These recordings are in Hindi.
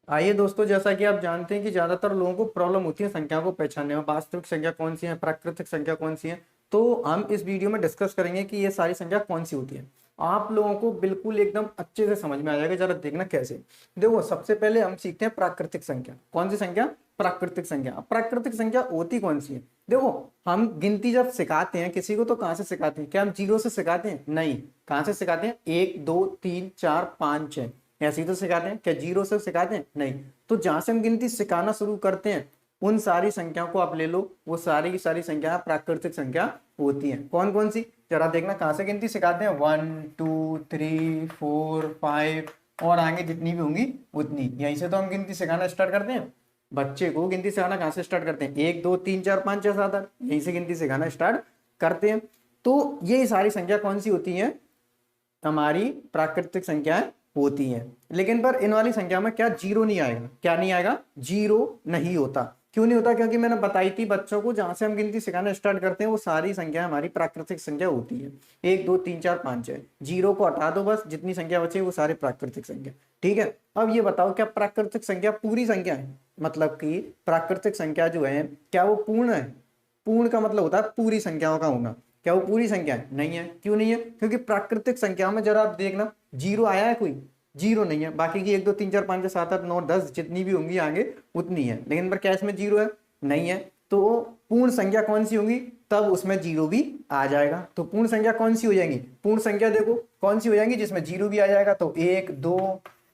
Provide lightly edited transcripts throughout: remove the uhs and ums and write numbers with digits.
आइए दोस्तों, जैसा कि आप जानते हैं कि ज्यादातर लोगों को प्रॉब्लम होती है संख्या को पहचानने में। वास्तविक संख्या कौन सी है, प्राकृतिक संख्या कौन सी है। तो हम इस वीडियो में डिस्कस करेंगे कि ये सारी संख्या कौन सी होती है। आप लोगों को बिल्कुल एकदम अच्छे से समझ में आ जाएगा। जरा देखना कैसे। देखो, सबसे पहले हम सीखते हैं प्राकृतिक संख्या। कौन सी संख्या? प्राकृतिक संख्या। अब प्राकृतिक संख्या होती कौन सी है? देखो, हम गिनती जब सिखाते हैं किसी को तो कहाँ से सिखाते हैं? क्या हम जीरो से सिखाते हैं? नहीं। कहाँ से सिखाते हैं? 1 2 3 4 5 6 ऐसे ही तो सिखाते हैं। क्या जीरो से सिखाते हैं? नहीं। तो जहां से हम गिनती सिखाना शुरू करते हैं उन सारी संख्याओं को आप ले लो, वो सारी की सारी संख्या प्राकृतिक संख्या होती हैं। कौन कौन सी? जरा देखना कहाँ से गिनती सिखाते हैं। 1 2 3 4 5 और आगे जितनी भी होंगी उतनी, यहीं से तो हम गिनती सिखाना स्टार्ट करते हैं। बच्चे को गिनती सिखाना कहाँ से स्टार्ट करते हैं? 1 2 3 4 5 6 7 8, यहीं से गिनती सिखाना स्टार्ट करते हैं। तो ये सारी संख्या कौन सी होती है? हमारी प्राकृतिक संख्याएं होती हैं। लेकिन पर इन वाली संख्या में क्या जीरो नहीं आएगा? क्या नहीं आएगा? जीरो नहीं होता। क्यों नहीं होता? क्योंकि मैंने बताई थी बच्चों को, जहां से हम गिनती सिखाना स्टार्ट करते हैं वो सारी संख्या हमारी प्राकृतिक संख्या होती है। 1 2 3 4 5 6, जीरो को हटा दो, बस जितनी संख्या बचे वो सारे प्राकृतिक संख्या। ठीक है। अब ये बताओ, क्या प्राकृतिक संख्या पूरी संख्या है? मतलब कि प्राकृतिक संख्या जो है क्या वो पूर्ण है? पूर्ण का मतलब होता है पूरी संख्याओं का होना। क्या वो पूरी संख्या है? नहीं है। क्यों नहीं है? क्योंकि प्राकृतिक संख्या में जरा आप देखना, जीरो आया है कोई? जीरो नहीं है। बाकी की 1 2 3 4 5 6 7 8 9 10 जितनी भी होंगी आगे उतनी है, लेकिन पर क्या इसमें जीरो है? नहीं है। तो पूर्ण संख्या कौन सी होगी? तब उसमें जीरो भी आ जाएगा। तो पूर्ण संख्या कौन सी हो जाएंगी? पूर्ण संख्या देखो कौन सी हो जाएंगी जिसमें जीरो भी आ जाएगा। तो 1 2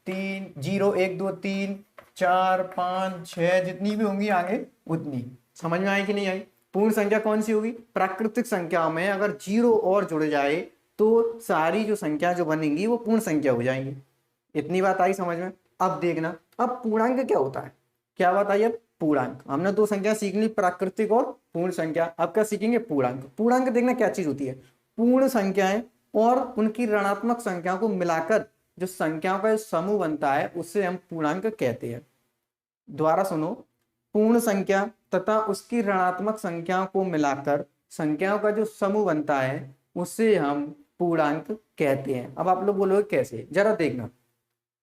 3 0 1 2 3 4 5 6 जितनी भी होंगी आगे उतनी। समझ में आई कि नहीं आई? पूर्ण संख्या कौन सी होगी? प्राकृतिक संख्या में अगर जीरो और जुड़ जाए तो सारी जो संख्या जो बनेंगी वो पूर्ण संख्या हो जाएंगी। इतनी बात आई समझ में? अब देखना, अब पूर्णांक क्या होता है? क्या बात आई? अब पूर्णांक, हमने दो संख्या सीख ली, प्राकृतिक और पूर्ण संख्या। अब क्या सीखेंगे? पूर्णांक। पूर्णांक देखना क्या चीज होती है। पूर्ण संख्याएं और उनकी ऋणात्मक संख्याओं को मिलाकर जो संख्याओं का समूह बनता है उसे हम पूर्णांक कहते हैं। दोबारा सुनो, पूर्ण संख्या तथा उसकी ऋणात्मक संख्याओं को मिलाकर संख्याओं का जो समूह बनता है उसे हम पूर्णांक कहते हैं। अब आप लोग बोलोगे कैसे? जरा देखना,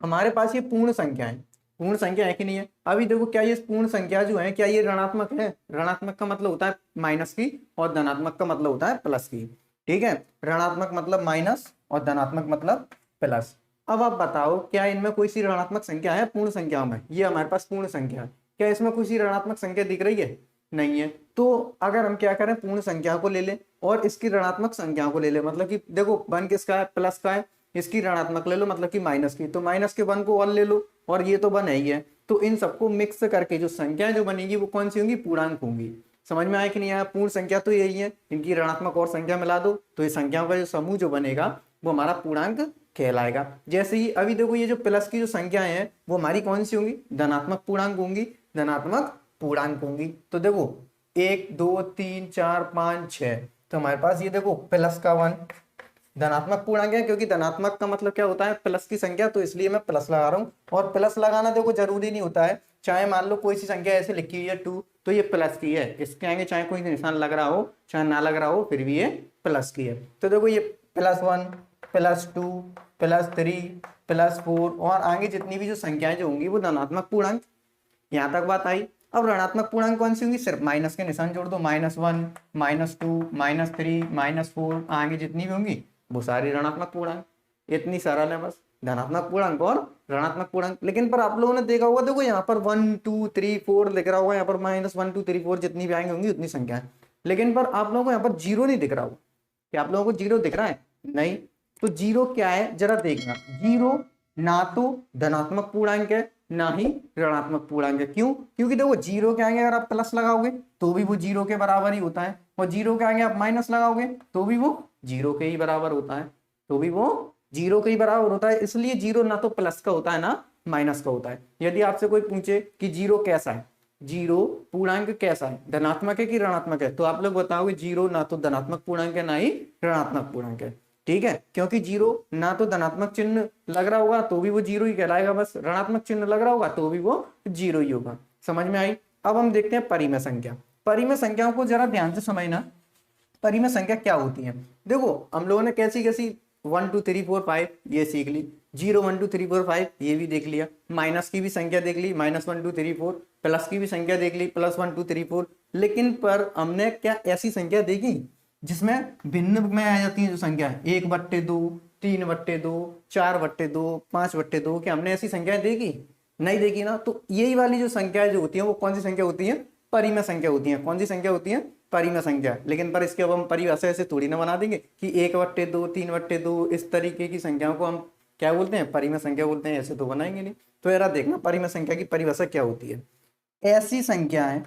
हमारे पास ये पूर्ण संख्या है। पूर्ण संख्या है कि नहीं है? अभी देखो, क्या ये पूर्ण संख्या जो है क्या ये ऋणात्मक है? ऋणात्मक का मतलब होता है माइनस की और धनात्मक का मतलब होता है प्लस की। ठीक है। ऋणात्मक मतलब माइनस और धनात्मक मतलब प्लस। अब आप बताओ, क्या इनमें कोई सी ऋणात्मक संख्या है पूर्ण संख्याओं में? ये हमारे पास पूर्ण संख्या है। क्या इसमें कोई सी ऋणात्मक संख्या दिख रही है? नहीं है। तो अगर हम क्या करें, पूर्ण संख्या को ले लें और इसकी ऋणात्मक संख्याओं को ले लें, मतलब कि देखो वन किसका है? प्लस का है। इसकी ऋणात्मक ले लो मतलब कि माइनस की, तो माइनस के वन को वन ले लो और ये तो वन है ही है। तो इन सबको मिक्स करके जो संख्या जो बनेगी वो कौन सी होंगी? पूर्णांक होंगी। समझ में आया कि नहीं आया? पूर्ण संख्या तो यही है, इनकी ऋणात्मक और संख्या मिला दो तो ये संख्याओं का जो समूह जो बनेगा वो हमारा पूर्णांक कहलाएगा। जैसे ही अभी देखो, ये जो प्लस की जो संख्याएं हैं वो हमारी कौन सी होंगी? धनात्मक पूर्णांक होंगी। धनात्मक पूर्णांक होंगी। तो देखो 1 2 3 4 5 6, तो हमारे पास ये देखो प्लस का वन धनात्मक पूर्णांक है, क्योंकि धनात्मक का मतलब क्या होता है? प्लस की संख्या, तो इसलिए मैं प्लस लगा रहा हूं। और प्लस लगाना देखो जरूरी नहीं होता है, चाहे मान लो कोई सी संख्या ऐसे लिखी हुई है 2 तो ये प्लस की है, इसके आगे चाहे कोई निशान लग रहा हो चाहे ना लग रहा हो फिर भी ये प्लस की है। तो देखो ये +1 +2 +3 +4 और आगे जितनी भी जो संख्याएं जो होंगी वो धनात्मक पूर्णांक। यहां तक बात आई। अब ऋणात्मक पूर्णांक कौन सी होंगी? सिर्फ माइनस के निशान जोड़ दो, -1 -2 -3 -4 आगे जितनी भी होंगी वो सारी ऋणात्मक पूर्णांक। इतनी सरल है बस, धनात्मक पूर्णांक और ऋणात्मक पूर्णांक। लेकिन पर आप लोगों ने देखा होगा, देखो यहाँ पर 1 2 3 4 लिख रहा होगा, यहाँ पर -1 2 3 4 जितनी भी आएंगी होंगी उतनी संख्या है। लेकिन पर आप लोगों को यहाँ पर जीरो नहीं दिख रहा होगा। क्या आप लोगों को जीरो दिख रहा है? नहीं। तो जीरो क्या है जरा देखना, जीरो ना तो धनात्मक पूर्णांक है ना ही ऋणात्मक पूर्णांक है। क्यों? क्योंकि देखो जीरो के आगे अगर आप प्लस लगाओगे तो भी वो जीरो के बराबर ही होता है, और जीरो के आगे आप माइनस लगाओगे तो भी वो जीरो के ही बराबर होता है, तो भी वो जीरो के ही बराबर होता है। इसलिए जीरो ना तो प्लस का होता है ना माइनस का होता है। यदि आपसे कोई पूछे कि जीरो कैसा है, जीरो पूर्णांक कैसा है, धनात्मक है कि ऋणात्मक है, तो आप लोग बताओगे जीरो ना तो धनात्मक पूर्णांक है ना ही ऋणात्मक पूर्णांक है। ठीक है। क्योंकि जीरो ना तो धनात्मक चिन्ह लग रहा होगा तो भी वो जीरो ही कहलाएगा, बस ऋणात्मक चिन्ह लग रहा होगा तो भी वो जीरो ही होगा। समझ में आई? अब हम देखते हैं परिमेय संख्या। परिमेय संख्याओं को जरा ध्यान से समझना, परिमेय संख्या क्या होती है। देखो हम लोगों ने कैसी कैसी 1 2 3 4 5 ये सीख ली, 0 1 2 3 4 5 ये भी देख लिया, माइनस की भी संख्या देख ली -1 2 3 4, प्लस की भी संख्या देख ली +1 2 3 4। लेकिन पर हमने क्या ऐसी संख्या देखी जिसमें भिन्न में आ जाती है जो संख्या है 1/2, 3/2, 4/2, 5/2, क्या हमने ऐसी संख्याएं देखी? नहीं देखी ना। तो यही वाली जो संख्याएं जो होती हैं वो कौन सी संख्या होती है? परिमेय संख्या होती है। कौन सी संख्या होती है? परिमेय संख्या। लेकिन पर इसके अब हम परिभाषा ऐसे थोड़ी ना बना देंगे कि 1/2, 3/2 इस तरीके की संख्याओं को हम क्या बोलते हैं? परिमेय संख्या बोलते हैं। ऐसे तो बनाएंगे नहीं। तो यार देखना परिमेय संख्या की परिभाषा क्या होती है। ऐसी संख्याएं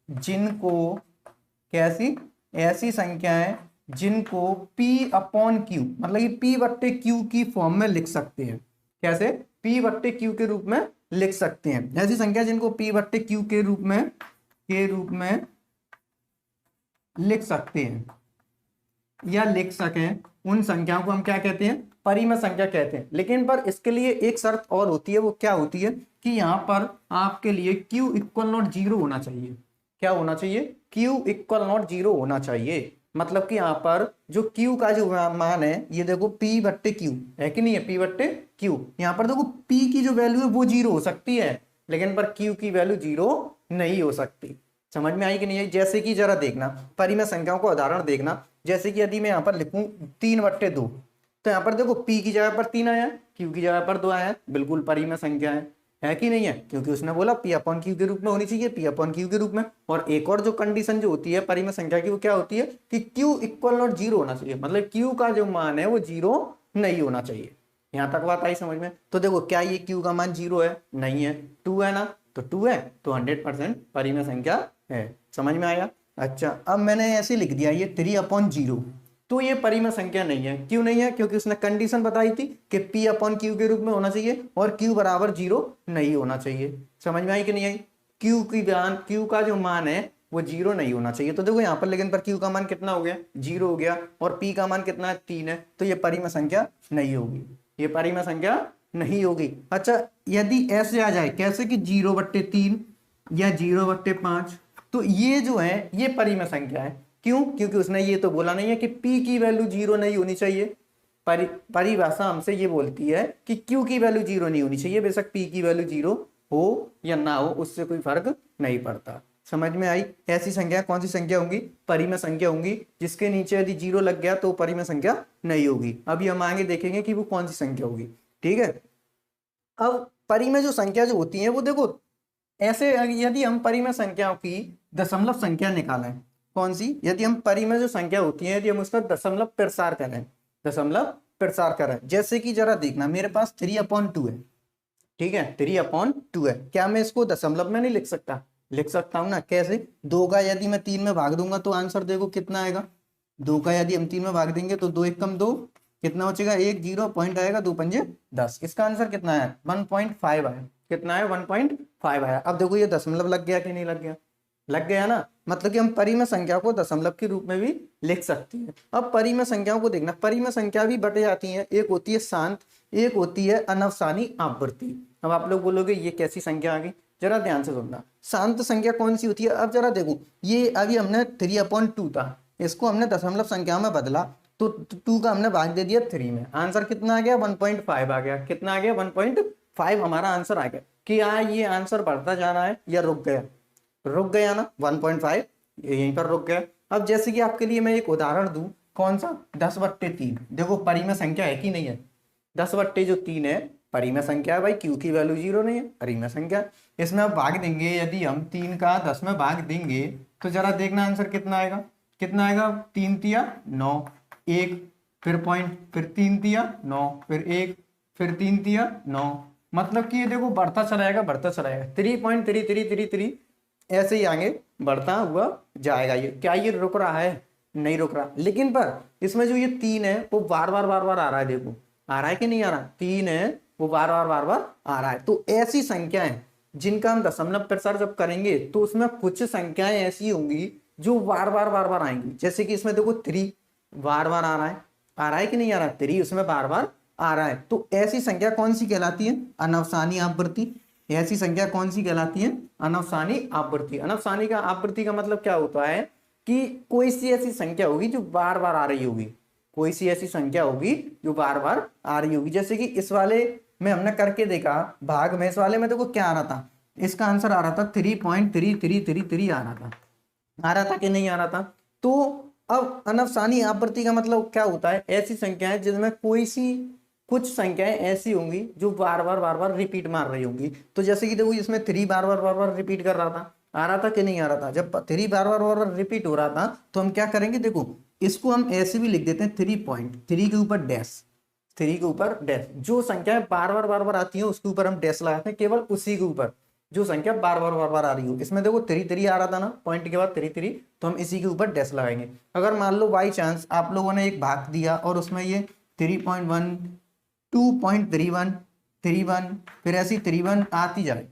जिनको कैसी ऐसी संख्याएं जिनको P/Q मतलब कि P/Q की फॉर्म में लिख सकते हैं। कैसे? P/Q के रूप में लिख सकते हैं। ऐसी संख्या जिनको P/Q के रूप में लिख सकते हैं या लिख सकें, उन संख्याओं को हम क्या कहते हैं? परिमेय संख्या कहते हैं। लेकिन पर इसके लिए एक शर्त और होती है। वो क्या होती है कि यहाँ पर आपके लिए Q = 0 होना चाहिए। क्या होना चाहिए? Q = 0 होना चाहिए। मतलब कि यहाँ पर जो Q का जो मान है ये देखो P/Q है कि नहीं है? P/Q यहाँ पर देखो P की जो वैल्यू है वो 0 हो सकती है, लेकिन पर Q की वैल्यू 0 नहीं हो सकती। समझ में आई कि नहीं आई? जैसे कि जरा देखना परिमेय संख्याओं का उदाहरण देखना। जैसे कि यदि मैं यहाँ पर लिखूं 3/2 तो यहाँ पर देखो P की जगह पर 3 आया, Q की जगह पर 2 आया, बिल्कुल परिमेय संख्या है कि नहीं है? क्योंकि उसने बोला P/Q के रूप में होनी चाहिए, P/Q के रूप में। और एक और जो कंडीशन जो होती है परिमेय संख्या की वो क्या होती है कि Q = 0 होना चाहिए। मतलब Q का जो मान है वो 0 नहीं होना चाहिए। यहाँ तक बात आई समझ में? तो देखो क्या ये Q का मान 0 है? नहीं है। 2 है ना, तो 2 है तो 100% परिमेय संख्या है। समझ में आया? अच्छा, अब मैंने ऐसे लिख दिया ये 3/0 तो ये परिमेय संख्या नहीं है। क्यों नहीं है? क्योंकि उसने कंडीशन बताई थी कि P/Q के रूप में होना चाहिए और Q = 0 नहीं होना चाहिए। समझ में आई कि नहीं आई? Q का जो मान है वो 0 नहीं होना चाहिए। तो देखो यहाँ पर लेकिन पर Q का मान कितना हो गया? 0 हो गया। और P का मान कितना है? 3 है। तो ये परिमेय संख्या नहीं होगी, ये परिमेय संख्या नहीं होगी। अच्छा, यदि ऐसे आ जाए कैसे कि 0/3 या 0/5 तो ये जो है ये परिमेय संख्या है। क्यों? क्योंकि उसने ये तो बोला नहीं है कि P की वैल्यू 0 नहीं होनी चाहिए। परिभाषा हमसे ये बोलती है कि Q की वैल्यू 0 नहीं होनी चाहिए। बेशक P की वैल्यू 0 हो या ना हो उससे कोई फर्क नहीं पड़ता। समझ में आई? ऐसी संख्या कौन सी संख्या होंगी? परिमेय संख्या होंगी। जिसके नीचे यदि 0 लग गया तो परिमेय संख्या नहीं होगी। अभी हम आगे देखेंगे कि वो कौन सी संख्या होगी। ठीक है। अब परिमेय जो संख्या जो होती है वो देखो ऐसे, यदि हम परिमेय संख्याओं की दशमलव संख्या निकालें, कौन सी? यदि हम परिमेय जो संख्या होती है यदि हम उसका दशमलव प्रसार करें, जैसे कि जरा देखना मेरे पास 3/2 है। ठीक है, 3/2 है। क्या मैं इसको दशमलव में नहीं लिख सकता? लिख सकता हूं ना। कैसे? 2 का यदि मैं 3 में भाग दूंगा तो आंसर देखो कितना आएगा। 2 का यदि हम 3 में भाग देंगे तो 2 × 2 कितना बचेगा? 1 0 पॉइंट आएगा, 2 पंजे 10। इसका आंसर कितना है? 1.5 आया। कितना है? 1.5 आया। अब देखो ये दशमलव लग गया कि नहीं लग गया? लग गया ना। मतलब कि हम परिमेय संख्या को दशमलव के रूप में भी लिख सकते हैं। अब परिमेय संख्याओं को देखना, परिमेय संख्या भी बट जाती है। एक होती है शांत, एक होती है अनवसानी आवृत्ति। अब आप लोग बोलोगे ये कैसी संख्या आ गई? जरा ध्यान से सुनना। शांत संख्या कौन सी होती है? अब जरा देखो ये अभी हमने 3/2 था, इसको हमने दशमलव संख्या में बदला तो 2 का हमने भाग दे दिया 3 में। आंसर कितना आ गया? 1.5 आ गया। कितना आ गया? 1.5 हमारा आंसर आ गया। क्या ये आंसर बढ़ता जा रहा है या रुक गया? रुक गया ना। 1.5 यहीं पर रुक गया। अब जैसे कि आपके लिए मैं एक उदाहरण दूं, कौन सा? 10/3। देखो परिमेय संख्या है कि नहीं है? 10/3 है परिमेय संख्या है भाई। Q की वैल्यू 0 नहीं है, परिमेय संख्या। इसमें आप भाग देंगे, यदि हम 3 का 10 में भाग देंगे तो जरा देखना आंसर कितना आएगा। कितना आएगा? 3 × 9, 1 फिर पॉइंट, फिर 3 × 9, फिर 1, फिर 3 × 9। मतलब कि ये देखो बढ़ता चला जाएगा 3.3333 ऐसे ही आगे बढ़ता हुआ जाएगा। ये क्या ये रुक रहा है? नहीं रुक रहा। लेकिन पर इसमें जो ये 3 है वो बार बार आ रहा है। देखो आ रहा है कि नहीं आ रहा? 3 है वो बार बार आ रहा है। तो ऐसी संख्याएं जिनका हम दशमलव प्रसार जब करेंगे तो उसमें कुछ संख्याएं ऐसी होंगी जो बार बार आएंगी। जैसे कि इसमें देखो 3 बार आ रहा है कि नहीं आ रहा? 3 उसमें बार आ रहा है। तो ऐसी संख्या कौन सी कहलाती है? अनवसानी आवृत्ति। ऐसी संख्या कौन सी कहलाती है? अनवसानी आवृत्ति। अनवसानी का आवृत्ति का मतलब क्या होता है कि कोई सी ऐसी संख्या होगी जो बार बार आ रही होगी, कोई सी ऐसी संख्या होगी जो बार बार आ रही होगी। जैसे कि इस वाले में हमने करके देखा भाग में, इस वाले में देखो क्या आ रहा था, इसका आंसर आ रहा था 3.3333 आ रहा था कि नहीं आ रहा था। तो अब अनफसानी आवृत्ति का मतलब क्या होता है, ऐसी संख्याएं जिनमें कोई सी कुछ संख्याएं ऐसी होंगी जो बार बार रिपीट मार रही होंगी। तो जैसे कि देखो इसमें 3 बार बार रिपीट कर रहा था, आ रहा था कि नहीं आ रहा था। जब 3 बार बार रिपीट हो रहा था तो हम क्या करेंगे, देखो इसको हम ऐसे भी लिख देते हैं 3.3 के ऊपर डैश, 3 के ऊपर डैश। जो संख्याएं बार बार आती हैं उसके ऊपर हम डैश लगाते हैं, केवल उसी के ऊपर जो संख्या बार बार आ रही हो। इसमें देखो 3 आ रहा था ना, पॉइंट के बाद 3 तो हम इसी के ऊपर डैश लगाएंगे। अगर मान लो बाई चांस आप लोगों ने एक भाग दिया और उसमें ये 3.1 2.31 31 फिर ऐसी 31 आती जाए,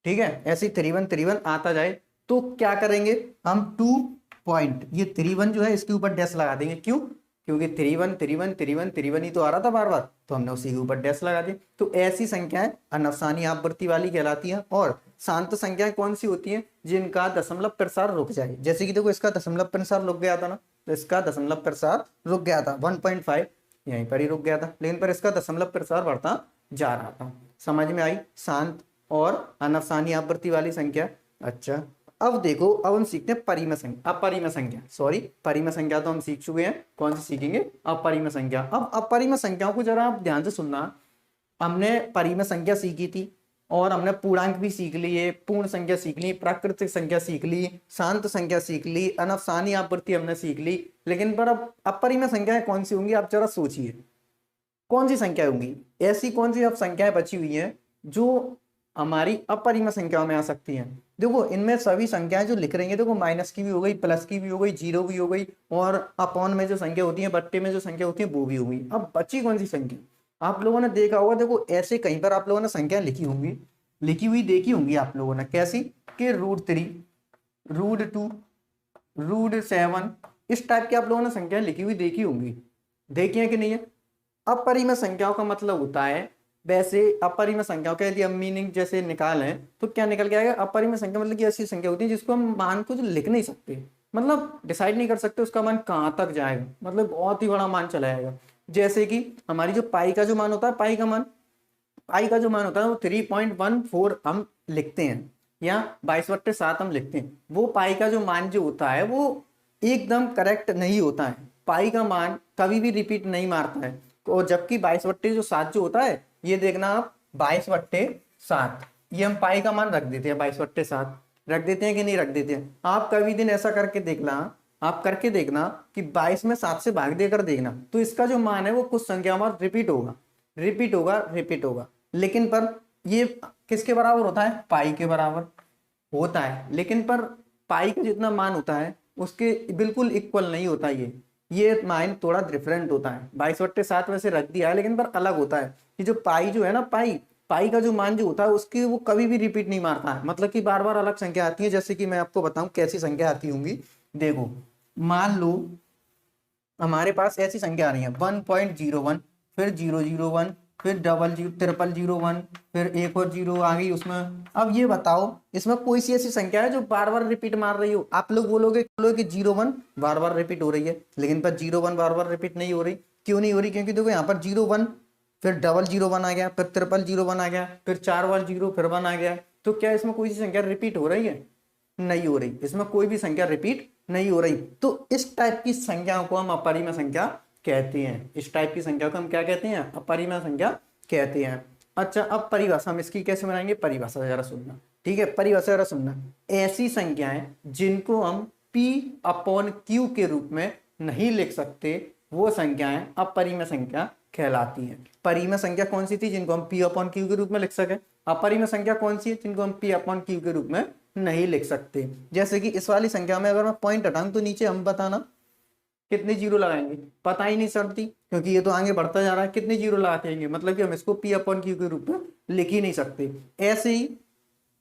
ठीक है, ऐसी 31 आता जाए, तो क्या करेंगे हम 2 पॉइंट ये 31 जो है इसके ऊपर डैश लगा देंगे। क्यों? क्योंकि 31 ही तो आ रहा था बार बार, तो हमने उसी के ऊपर डैश लगा दिया। तो ऐसी संख्याएं अनफसानी आवृत्ति वाली कहलाती हैं। और शांत संख्याएं कौन सी होती हैं, जिनका दशमलव प्रसार रुक जाए। जैसे कि देखो इसका दशमलव प्रसार रुक गया था ना, तो इसका दशमलव प्रसार रुक गया था 1.5 यहीं पर ही रुक गया था, लेकिन पर इसका दशमलव प्रसार बढ़ता जा रहा था। समझ में आई शांत और अनफसानी आवृत्ति वाली संख्या। अच्छा अब देखो, अब हम सीखते हैं परिमेय संख्या, अपरिमेय संख्या, सॉरी परिमेय संख्या तो हम सीख चुके हैं, कौन सी सीखेंगे, अपरिमेय संख्या। अब अपरिमेय संख्याओं को जरा आप ध्यान से सुनना। हमने परिमेय संख्या सीखी थी और हमने पूर्णांक भी सीख लिए, पूर्ण संख्या सीख ली, प्राकृतिक संख्या सीख ली, शांत संख्या सीख ली, अनफसानी आवृत्ति हमने सीख ली। लेकिन पर अब अपरिमेय संख्याएं कौन सी होंगी, आप जरा सोचिए कौन सी संख्या होंगी, ऐसी कौन सी अब संख्याएं बची हुई हैं जो हमारी अपरिमेय संख्याओं में आ सकती हैं। देखो इनमें सभी संख्याएं जो लिख रही हैं, देखो माइनस की भी हो गई, प्लस की भी हो गई, जीरो भी हो गई, और अपॉन में जो संख्या होती है, बट्टे में जो संख्या होती है वो भी हो गई। अब बची कौन सी संख्या, आप लोगों ने देखा होगा, देखो ऐसे कहीं पर आप लोगों ने संख्या लिखी होंगी, लिखी हुई देखी होंगी आप लोगों ने, कैसी कि √3 √2 √7 इस टाइप की आप लोगों ने संख्या लिखी हुई देखी होंगी, देखी है कि नहीं है। अपरिमेय संख्याओं का मतलब होता है, वैसे अपरिमेय संख्याओं का यदि हम मीनिंग जैसे निकालें तो क्या निकल के आएगा, अपरिमेय संख्या मतलब कि ऐसी संख्या होती है जिसको हम मान को लिख नहीं सकते, मतलब डिसाइड नहीं कर सकते उसका मान कहाँ तक जाएगा, मतलब बहुत ही बड़ा मान चला जाएगा। जैसे कि हमारी जो पाई का जो मान होता है, पाई का जो मान होता है वो 3.14 हम लिखते हैं, या 22/7 हम लिखते हैं। वो पाई का जो मान जो होता है वो एकदम करेक्ट नहीं होता है, पाई का मान कभी भी रिपीट नहीं मारता है। और जबकि 22/7 जो होता है, ये देखना आप 22/7 ये हम पाई का मान रख देते हैं, 22/7 रख देते हैं कि नहीं रख देते हैं। आप कभी दिन ऐसा करके देखना, आप करके देखना कि 22 में 7 से भाग देकर देखना, तो इसका जो मान है वो कुछ संख्या में रिपीट होगा, रिपीट होगा। लेकिन पर ये किसके बराबर होता है, पाई के बराबर होता है। लेकिन पर पाई का जितना मान होता है उसके बिल्कुल इक्वल नहीं होता, ये मान थोड़ा डिफरेंट होता है। 22/7 वैसे रख दिया है, लेकिन पर अलग होता है कि जो पाई जो है ना, पाई का जो मान जो होता है उसके वो कभी भी रिपीट नहीं मारता है, मतलब कि बार बार अलग संख्या आती है। जैसे कि मैं आपको बताऊं कैसी संख्या आती होंगी, देखो मान लो हमारे पास ऐसी संख्या आ रही है 1.01 फिर 001 फिर 000001 फिर एक और जीरो आ गई उसमें। अब ये बताओ इसमें कोई सी ऐसी संख्या है जो बार बार रिपीट मार रही हो। आप लोग बोलोगे कि 01 बार बार रिपीट हो रही है, लेकिन पर 01 बार बार रिपीट नहीं हो रही। क्यों नहीं हो रही? क्योंकि देखो यहाँ पर 01 फिर 001 आ गया, फिर 000 आ गया, फिर 4 बार 0 फिर 1 आ गया। तो क्या इसमें कोई सी संख्या रिपीट हो रही है? नहीं हो रही, इसमें कोई भी संख्या रिपीट नहीं हो रही। तो इस टाइप की संख्याओं को हम अपरिमेय संख्या कहते हैं। इस टाइप की संख्या को हम क्या कहते हैं? अपरिमेय संख्या कहते हैं। अच्छा, अब परिभाषा हम इसकी कैसे बनाएंगे? परिभाषा जरा सुनना, ठीक है, परिभाषा जरा सुनना। ऐसी संख्याएं जिनको हम P/Q के रूप में नहीं लिख सकते, वो संख्याएं अपरिमेय संख्या कहलाती हैं। परिमेय संख्या कौन सी थी जिनको हम P/Q के रूप में लिख सके? अपरिमेय संख्या कौन सी है जिनको हम P/Q के रूप में नहीं लिख सकते? जैसे कि इस वाली संख्या में अगर मैं पॉइंट हटाऊं तो नीचे हम बताना कितने जीरो लगाएंगे, पता ही नहीं चलती क्योंकि ये तो आगे बढ़ता जा रहा है। कितने जीरो लगाते हैं, मतलब कि हम इसको P/Q के रूप में लिख ही नहीं सकते। ऐसे ही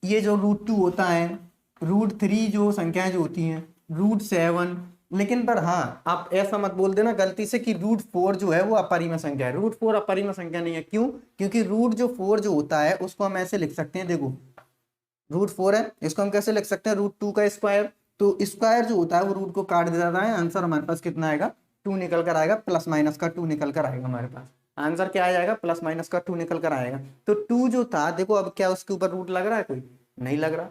ये जो √2 होता है, √3 जो संख्याएं जो होती हैं, √7, लेकिन पर हाँ आप ऐसा मत बोल देना गलती से कि √4 जो है वो अपरिमेय संख्या है। √4 अपरिमेय संख्या नहीं है। क्यों? क्योंकि √4 जो होता है उसको हम ऐसे लिख सकते हैं, देखो √4 है, इसको हम कैसे लिख सकते हैं? √2 का स्क्वायर, तो स्क्वायर जो होता है वो रूट को काट देता है, आंसर हमारे पास कितना आएगा, 2 निकल कर आएगा, प्लस माइनस का 2 निकल कर आएगा हमारे पास। आंसर क्या आ जाएगा, प्लस माइनस का 2 निकल कर आएगा। तो 2 जो था देखो, अब क्या उसके ऊपर रूट लग रहा है, कोई नहीं लग रहा,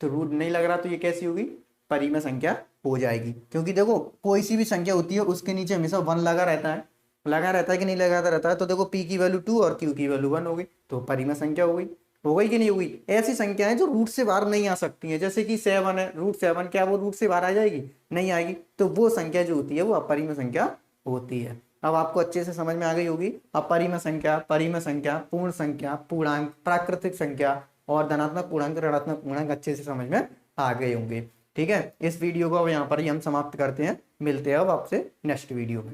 तो रूट नहीं लग रहा, तो ये कैसी होगी, परिमेय संख्या हो जाएगी। क्योंकि देखो कोई सी भी संख्या होती है उसके नीचे हमेशा 1 लगा रहता है, लगा रहता है कि नहीं लगाता रहता है। तो देखो p की वैल्यू 2 और q की वैल्यू 1 हो गई, तो परिमेय संख्या हो गई कि नहीं हो गई। ऐसी संख्याएं जो रूट से बाहर नहीं आ सकती हैं, जैसे कि 7 है, रूट 7, क्या वो रूट से बाहर आ जाएगी, नहीं आएगी, तो वो संख्या जो होती है वो अपरिमेय संख्या होती है। अब आपको अच्छे से समझ में आ गई होगी, अपरिमेय संख्या, परिमेय संख्या, पूर्ण संख्या, पूर्णांक, प्राकृतिक संख्या और धनात्मक पूर्णांक, ऋणात्मक पूर्णांक अच्छे से समझ में आ गए होंगे। ठीक है, इस वीडियो को अब यहाँ पर ही हम समाप्त करते हैं, मिलते हैं अब आपसे नेक्स्ट वीडियो में।